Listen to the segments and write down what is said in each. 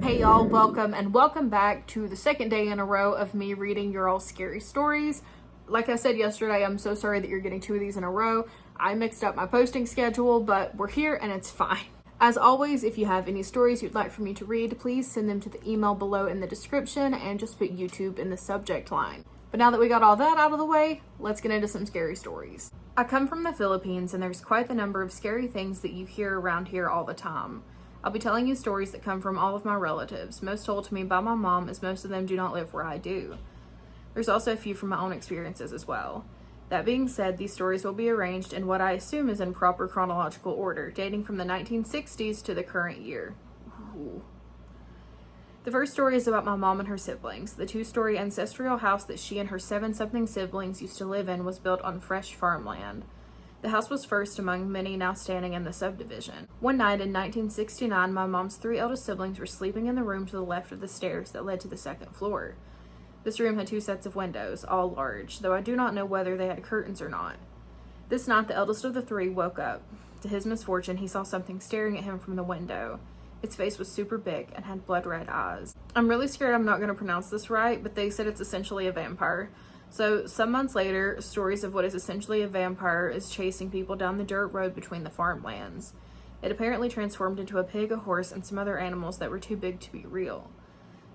Hey y'all, welcome back to the second day in a row of me reading your all scary stories. Like I said yesterday, I'm so sorry that you're getting 2 of these in a row. I mixed up my posting schedule, but we're here and it's fine. As always, if you have any stories you'd like for me to read, please send them to the email below in the description and just put YouTube in the subject line. But now that we got all that out of the way, let's get into some scary stories. I come from the Philippines and there's quite the number of scary things that you hear around here all the time. I'll be telling you stories that come from all of my relatives, most told to me by my mom, as most of them do not live where I do. There's also a few from my own experiences as well. That being said, these stories will be arranged in what I assume is in proper chronological order, dating from the 1960s to the current year. Ooh. The first story is about my mom and her siblings. The 2-story ancestral house that she and her 7-something siblings used to live in was built on fresh farmland. The house was first among many now standing in the subdivision. One night in 1969, my mom's 3 eldest siblings were sleeping in the room to the left of the stairs that led to the 2nd floor. This room had 2 sets of windows, all large, though I do not know whether they had curtains or not. This night, the eldest of the 3 woke up. To his misfortune, he saw something staring at him from the window. Its face was super big and had blood-red eyes. I'm really scared I'm not going to pronounce this right, but they said it's essentially a vampire. So, some months later, stories of what is essentially a vampire is chasing people down the dirt road between the farmlands. It apparently transformed into a pig, a horse, and some other animals that were too big to be real.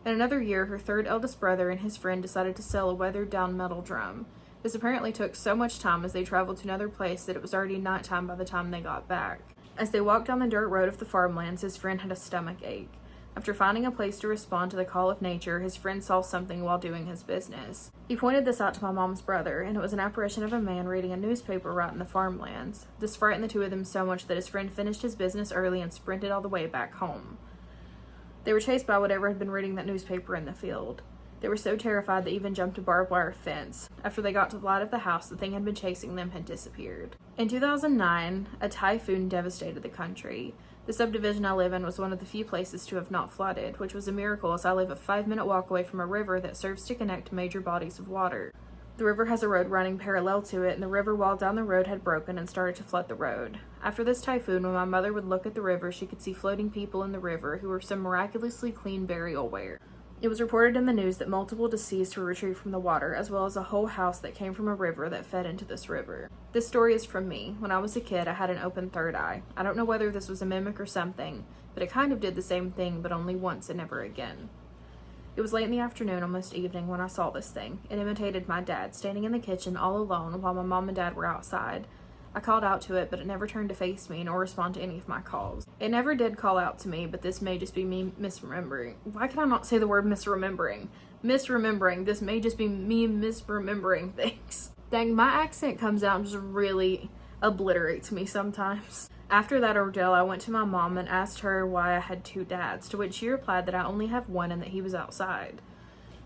In another year, her 3rd eldest brother and his friend decided to sell a weathered-down metal drum. This apparently took so much time as they traveled to another place that it was already nighttime by the time they got back. As they walked down the dirt road of the farmlands, his friend had a stomach ache. After finding a place to respond to the call of nature, his friend saw something while doing his business. He pointed this out to my mom's brother, and it was an apparition of a man reading a newspaper right in the farmlands. This frightened the 2 of them so much that his friend finished his business early and sprinted all the way back home. They were chased by whatever had been reading that newspaper in the field. They were so terrified they even jumped a barbed wire fence. After they got to the light of the house, the thing had been chasing them had disappeared. In 2009, a typhoon devastated the country. The subdivision I live in was one of the few places to have not flooded, which was a miracle as I live a 5-minute walk away from a river that serves to connect major bodies of water. The river has a road running parallel to it, and the river wall down the road had broken and started to flood the road. After this typhoon, when my mother would look at the river, she could see floating people in the river who were so miraculously clean burial wear. It was reported in the news that multiple deceased were retrieved from the water, as well as a whole house that came from a river that fed into this river. This story is from me. When I was a kid, I had an open third eye. I don't know whether this was a mimic or something, but it kind of did the same thing, but only once and never again. It was late in the afternoon, almost evening, when I saw this thing. It imitated my dad, standing in the kitchen all alone while my mom and dad were outside. I called out to it, but it never turned to face me nor respond to any of my calls. It never did call out to me, but this may just be me misremembering. Why can I not say the word misremembering? Misremembering. This may just be me misremembering things. Dang, my accent comes out and just really obliterates me sometimes. After that ordeal, I went to my mom and asked her why I had 2 dads, to which she replied that I only have one and that he was outside.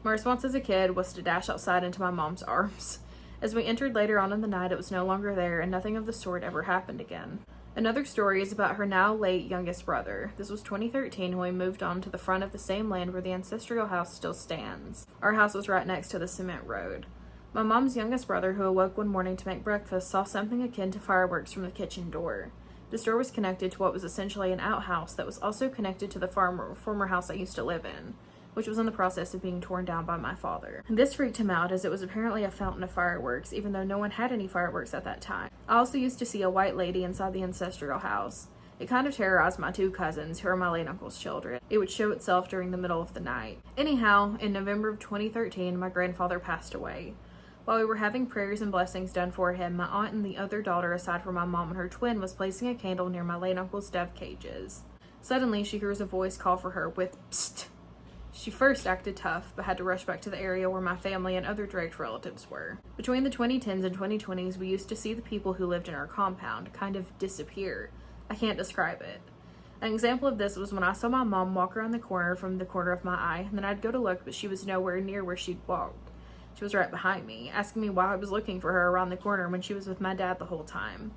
My response as a kid was to dash outside into my mom's arms. As we entered later on in the night, it was no longer there, and nothing of the sort ever happened again. Another story is about her now late youngest brother. This was 2013 when we moved on to the front of the same land where the ancestral house still stands. Our house was right next to the cement road. My mom's youngest brother, who awoke one morning to make breakfast, saw something akin to fireworks from the kitchen door. This door was connected to what was essentially an outhouse that was also connected to the former house I used to live in, which was in the process of being torn down by my father. This freaked him out as it was apparently a fountain of fireworks, even though no one had any fireworks at that time. I also used to see a white lady inside the ancestral house. It kind of terrorized my 2 cousins, who are my late uncle's children. It would show itself during the middle of the night. Anyhow, in November of 2013, my grandfather passed away. While we were having prayers and blessings done for him, my aunt and the other daughter, aside from my mom and her twin, was placing a candle near my late uncle's dove cages. Suddenly, she hears a voice call for her with, "Psst." She first acted tough, but had to rush back to the area where my family and other direct relatives were. Between the 2010s and 2020s, we used to see the people who lived in our compound kind of disappear. I can't describe it. An example of this was when I saw my mom walk around the corner from the corner of my eye, and then I'd go to look, but she was nowhere near where she'd walked. She was right behind me, asking me why I was looking for her around the corner when she was with my dad the whole time.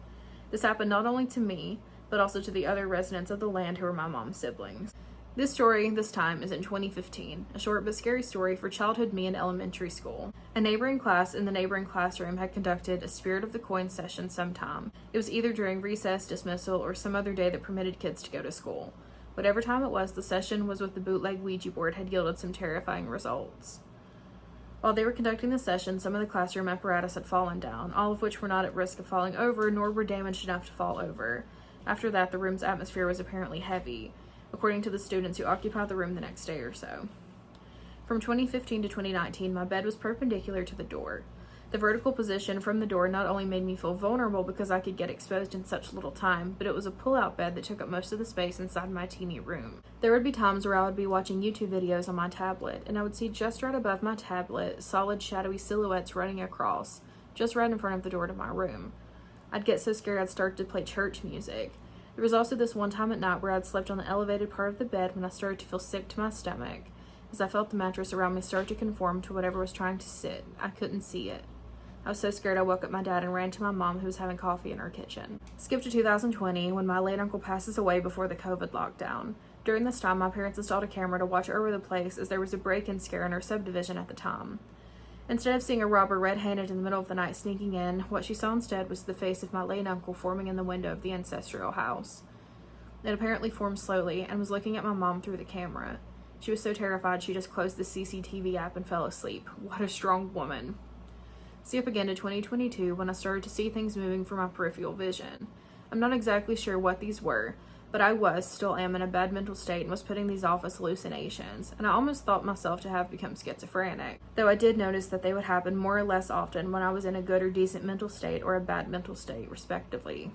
This happened not only to me, but also to the other residents of the land who were my mom's siblings. This story, this time, is in 2015, a short but scary story for childhood me in elementary school. A neighboring class in the neighboring classroom had conducted a Spirit of the Coin session sometime. It was either during recess, dismissal, or some other day that permitted kids to go to school. Whatever time it was, the session was with the bootleg Ouija board had yielded some terrifying results. While they were conducting the session, some of the classroom apparatus had fallen down, all of which were not at risk of falling over, nor were damaged enough to fall over. After that, the room's atmosphere was apparently heavy, according to the students who occupied the room the next day or so. From 2015 to 2019, my bed was perpendicular to the door. The vertical position from the door not only made me feel vulnerable because I could get exposed in such little time, but it was a pull-out bed that took up most of the space inside my teeny room. There would be times where I would be watching YouTube videos on my tablet, and I would see just right above my tablet solid shadowy silhouettes running across, just right in front of the door to my room. I'd get so scared I'd start to play church music. There was also this one time at night where I'd slept on the elevated part of the bed when I started to feel sick to my stomach, as I felt the mattress around me start to conform to whatever was trying to sit. I couldn't see it. I was so scared I woke up my dad and ran to my mom, who was having coffee in her kitchen. Skip to 2020, when my late uncle passes away before the COVID lockdown. During this time, my parents installed a camera to watch over the place, as there was a break-in scare in our subdivision at the time. Instead of seeing a robber red-handed in the middle of the night sneaking in, what she saw instead was the face of my late uncle forming in the window of the ancestral house. It apparently formed slowly and was looking at my mom through the camera. She was so terrified she just closed the CCTV app and fell asleep. What a strong woman. Skip again to 2022, when I started to see things moving from my peripheral vision. I'm not exactly sure what these were, but I still am in a bad mental state and was putting these off as hallucinations, and I almost thought myself to have become schizophrenic, though I did notice that they would happen more or less often when I was in a good or decent mental state or a bad mental state, respectively.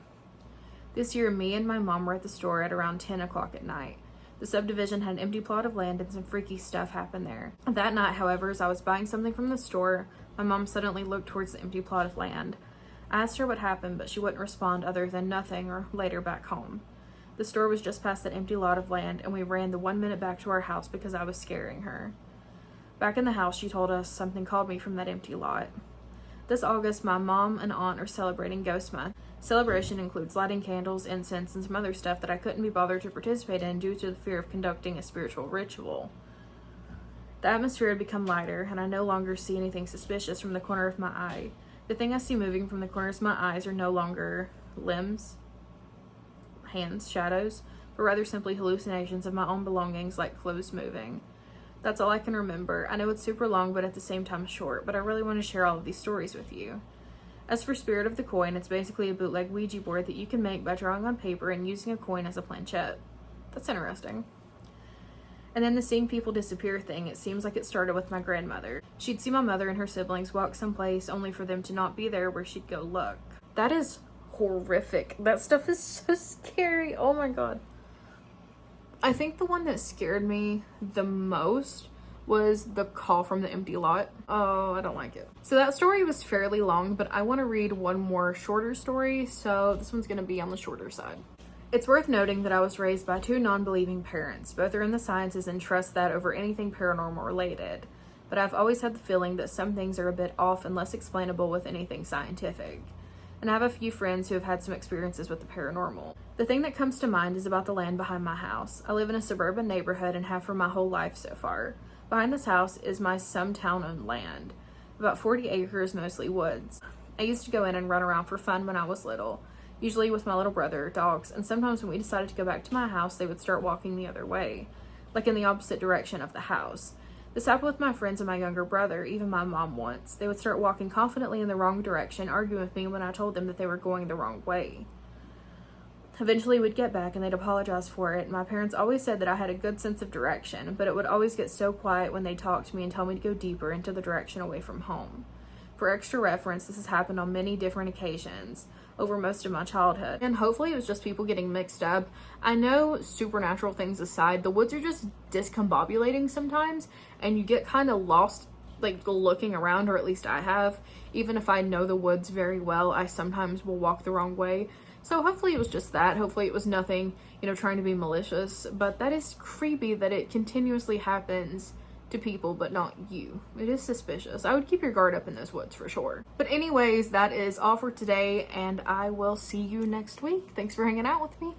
This year, me and my mom were at the store at around 10 o'clock at night. The subdivision had an empty plot of land and some freaky stuff happened there. That night, however, as I was buying something from the store, my mom suddenly looked towards the empty plot of land. I asked her what happened, but she wouldn't respond other than nothing or later back home. The store was just past that empty lot of land, and we ran the 1 minute back to our house because I was scaring her. Back in the house, she told us something called me from that empty lot. This August, my mom and aunt are celebrating Ghost Month. Celebration includes lighting candles, incense, and some other stuff that I couldn't be bothered to participate in due to the fear of conducting a spiritual ritual. The atmosphere had become lighter, and I no longer see anything suspicious from the corner of my eye. The thing I see moving from the corners of my eyes are no longer limbs, hands, shadows, but rather simply hallucinations of my own belongings, like clothes moving. That's all I can remember. I know it's super long, but at the same time short, but I really want to share all of these stories with you. As for Spirit of the Coin, it's basically a bootleg Ouija board that you can make by drawing on paper and using a coin as a planchette. That's interesting. And then the seeing people disappear thing, it seems like it started with my grandmother. She'd see my mother and her siblings walk someplace only for them to not be there where she'd go look. That is horrific. That stuff is so scary. Oh my god. I think the one that scared me the most was the call from the empty lot. Oh, I don't like it. So that story was fairly long, but I want to read one more shorter story, so this one's going to be on the shorter side. It's worth noting that I was raised by two non-believing parents. Both are in the sciences and trust that over anything paranormal related. But I've always had the feeling that some things are a bit off and less explainable with anything scientific. And I have a few friends who have had some experiences with the paranormal. The thing that comes to mind is about the land behind my house. I live in a suburban neighborhood and have for my whole life so far. Behind this house is my some town-owned land. About 40 acres, mostly woods. I used to go in and run around for fun when I was little. Usually with my little brother, dogs, and sometimes when we decided to go back to my house, they would start walking the other way, like in the opposite direction of the house. This happened with my friends and my younger brother, even my mom once. They would start walking confidently in the wrong direction, arguing with me when I told them that they were going the wrong way. Eventually we'd get back and they'd apologize for it, and my parents always said that I had a good sense of direction, but it would always get so quiet when they talked to me and tell me to go deeper into the direction away from home. For extra reference, this has happened on many different occasions over most of my childhood, and hopefully it was just people getting mixed up. I know, supernatural things aside, the woods are just discombobulating sometimes, and you get kind of lost like looking around, or at least I have. Even if I know the woods very well, I sometimes will walk the wrong way. So hopefully it was just that. Hopefully it was nothing, trying to be malicious, but that is creepy that it continuously happens to people, but not you. It is suspicious. I would keep your guard up in those woods for sure. But anyways, that is all for today, and I will see you next week. Thanks for hanging out with me.